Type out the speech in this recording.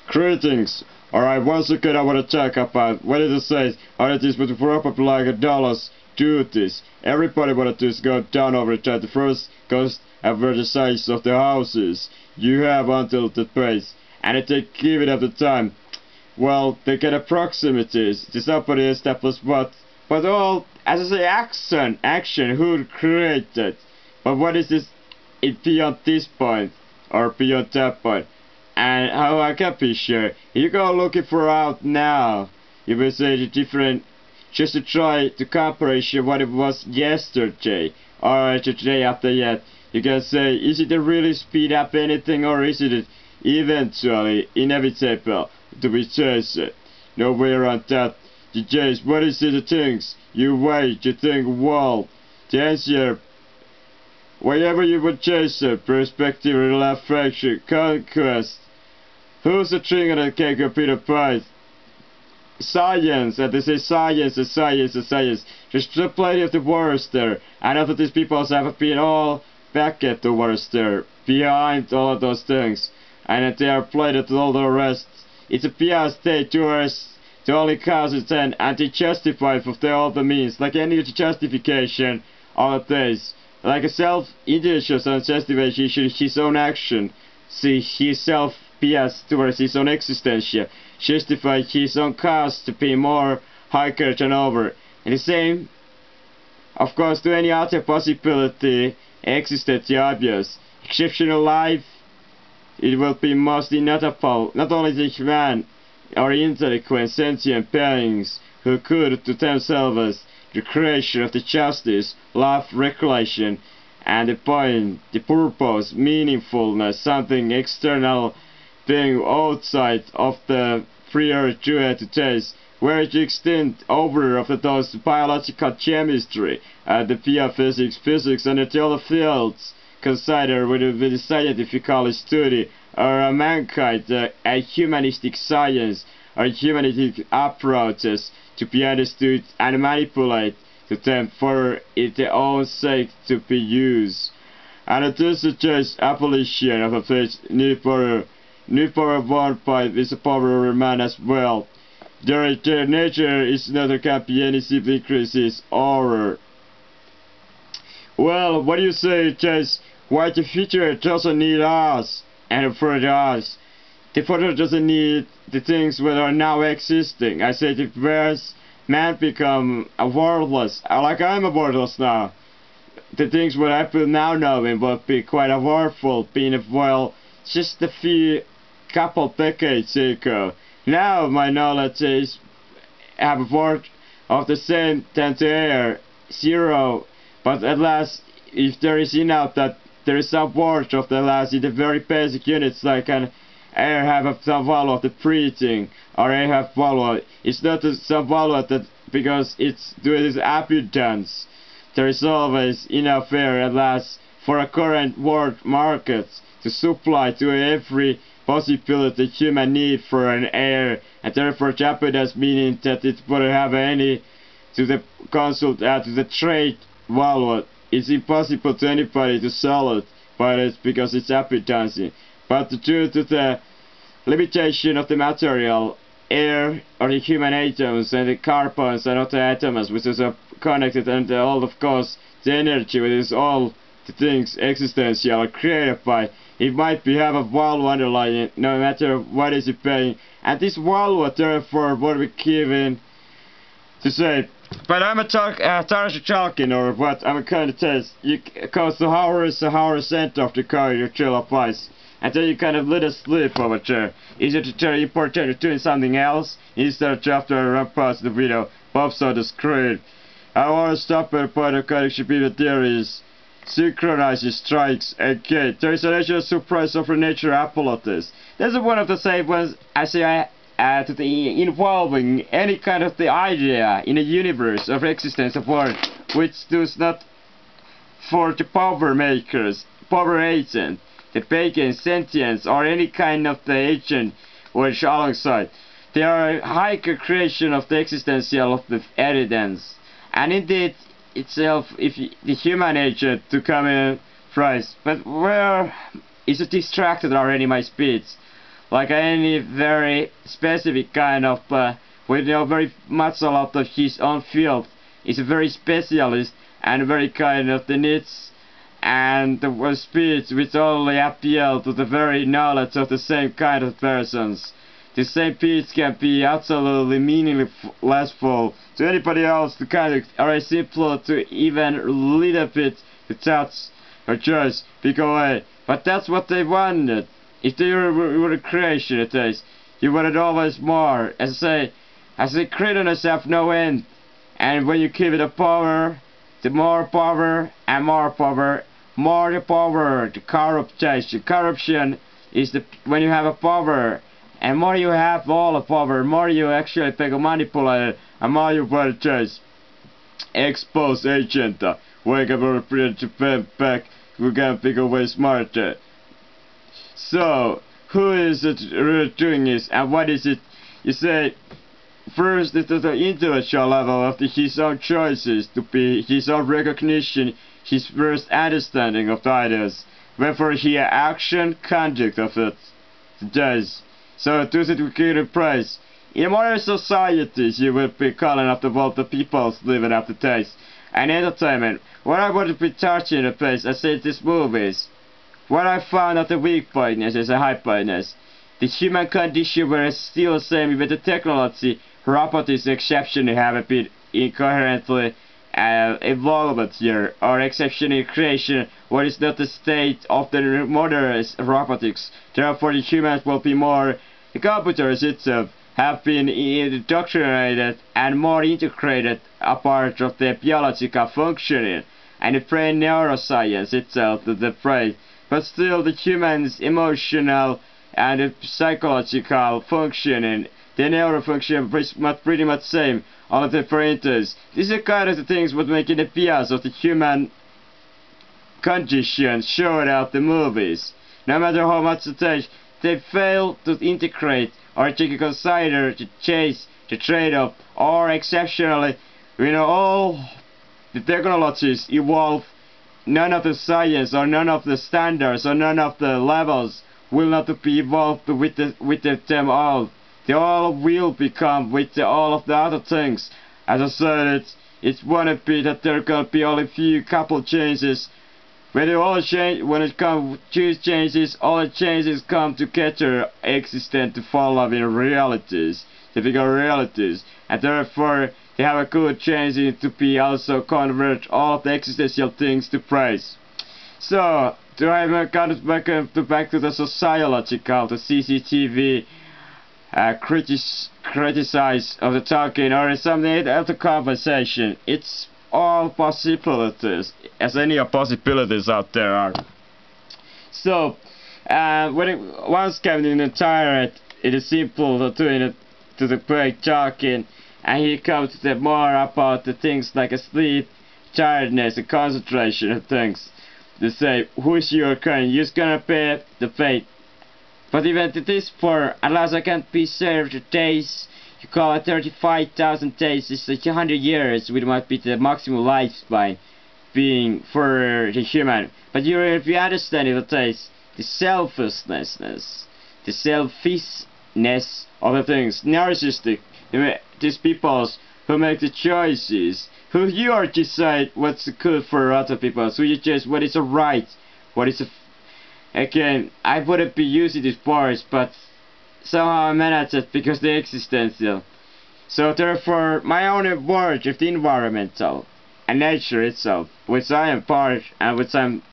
Greetings! Alright, once again I want to talk about what it says, how it is with probably like $1 do this. Everybody wanna do is go down over the first cost over the size of the houses. You have until the price. And if they give it at the time, well, they get approximities. The somebody established what. But all, as I say, action, who created? But what is this beyond this point, or beyond that point? And how I can be sure, you go looking for out now, you will say the different, just to try to comparison what it was yesterday, or the day after yet. You can say, is it a really speed up anything, or is it eventually inevitable to be chased? No way around that. The chase, what is it the things? You wait, you think, well, the answer, wherever you would chase it, perspective, relaxation, conquest. Who's the thing that can compete a prize? Science, and they say science and science and science. There's plenty of the words there, and after these people have been all back at the words there, behind all of those things, and they are played at all the rest. It's a PR state towards the only cause it's and they justify for all the means, like any justification all of this. Like a self-indulgence and justification his own action. See his self-bias towards his own existential, justify his own cause to be more higher than over. And the same, of course, to any other possibility existential obvious. Exceptional life, it will be most inevitable, not only the human or intelligent sentient beings who could to themselves the creation of the justice, love, regulation, and the point, the purpose, meaningfulness, something external being outside of the freer due to taste, where it extend over of those biological chemistry, the biophysics, physics, and the other fields considered with the scientific study, or a mankind, a humanistic science, or humanistic approaches to be understood and manipulate to them for their own sake to be used. And this suggests abolition of a place new power won by this power of man as well. Their nature is not there can be any simple increases or. Well, what do you say, Chase? Why the future doesn't need us and for us? The future doesn't need the things that are now existing. I say that whereas man become a worthless, like I'm a worthless now. The things what I feel now knowing will be quite a worthful, being well just a few couple decades ago. Now my knowledge is have a word of the same 10 to air, 0, but at last if there is enough that there is some word of the last in the very basic units like an air have some value of the breathing, or air have value. It's not some value that because it's doing this abundance. There is always enough air at last for a current world market to supply to every possibility human need for an air, and therefore the abundance meaning that it wouldn't have any to the consult to the trade value. It's impossible to anybody to sell it, but it's because it's abundance. But due to the limitation of the material, air, or the human atoms, and the carbons and other atoms which is connected, and all of course the energy which is all the things existential created by, it might be have a value underlying no matter what is it paying, and this value therefore what we given to say. But I'm talking or what I'm kind of test. You cause the hour center of the car you chill up ice. And then you kind of let us sleep over there. Is it very important to doing something else? Instead of after I run past the video, pops on the screen. I want to stop at the point of connection between the theories. Synchronizes strikes again. There is a natural surprise of the nature apparatus. This is one of the same ones I say to the involving any kind of the idea in a universe of existence of world which does not for the power makers, power agent, the pagan sentience or any kind of the agent which alongside. They are a higher creation of the existential of the evidence. And indeed itself if the human agent to come in price. But where is it distracted already my speech? like any very specific kind of, with very much a lot of his own field. He's a very specialist and very kind of the needs and the speech which only appeal to the very knowledge of the same kind of persons. The same speech can be absolutely meaningless to anybody else to kind of are simple to even little bit to touch or choice pick away. But that's what they wanted. If they were a creation it is, you wanted always more. As I say greatness have no end. And when you give it a power, the more power and more power, more the power, the corruption. Corruption is the when you have a power, and more you have all the power, more you actually take a manipulator, and more you purchase. Expose agent, wake up or to back, we can pick away smarter. So, who is it really doing this, and what is it? You say, first it is the intellectual level of his own choices, to be his own recognition, his first understanding of the ideas, wherefore he action conduct of it does. So to it we give praise. In modern societies you will be calling up the world the people's living up the taste and entertainment. What I want to be touching the place, I said these movies. What I found of the weak pointness is a high pointness. The human condition were still the same with the technology. Robotics exceptionally have a bit incoherently evolved here, or exceptional creation, what is not the state of the modern robotics. Therefore the humans will be more, the computers itself have been indoctrinated and more integrated a part of their biological functioning, and the brain neuroscience itself to the brain. But still the human's emotional and the psychological functioning, the neurofunction is pretty much same on the printers. These are kind of the things what making the bias of the human condition showed out the movies. No matter how much it takes, they fail to integrate or to consider to chase the trade-off, or exceptionally, all the technologies evolve. None of the science or none of the standards or none of the levels will not be evolved with them all. They all will become with all of the other things. As I said, it's wanna be that there gonna be only couple changes. When it comes to changes, all the changes come together, existent to follow in realities, the bigger realities, and therefore they have a good chance to be also convert all of the existential things to praise. So, to have got back to the sociological, the CCTV. Criticize of the talking or something of the conversation. It's all possibilities, as any possibilities out there are. So, when it once came in the tired, it is simple to the break talking, and he comes to the more about the things like a sleep, tiredness, and concentration and things. They say, who's your kind? You're gonna pay the fate. But even to this for, unless I can't be served days, you call it 35,000 days, it's like 100 years, which might be the maximum lifespan being for the human. But if you understand it, the selflessness, the selfishness of the things, narcissistic, these peoples who make the choices, who you are decide what's good for other people, so you just what is right, what is again, I wouldn't be using these bars, but somehow I manage it because they're existential. So therefore, my own word of the environmental and nature itself, which I am part and which I'm